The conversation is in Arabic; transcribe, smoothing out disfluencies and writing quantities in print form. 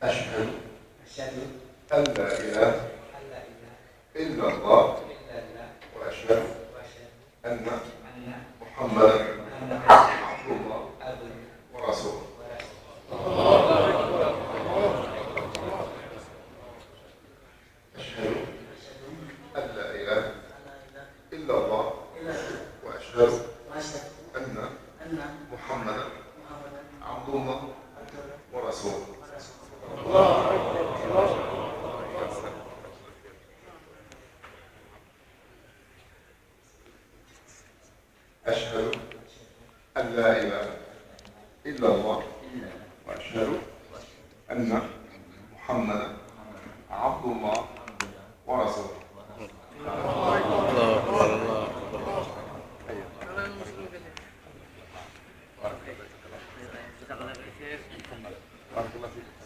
أشهد أشهد أن لا إله أن لا إله إلا الله إلا الله وأشهد وأشهد أن أن محمدا محمدا عبد الله عبده ورسوله. ورسوله. أشهد أشهد أن لا إله أن لا إله إلا الله إلا الله وأشهد وأشهد أن أن محمدا محمدا عبد الله عبده ورسوله. أشهد أن لا إله إلا الله وأشهد أن محمدا عبد الله ورسوله. الله أكبر الله أكبر. بارك الله فيك.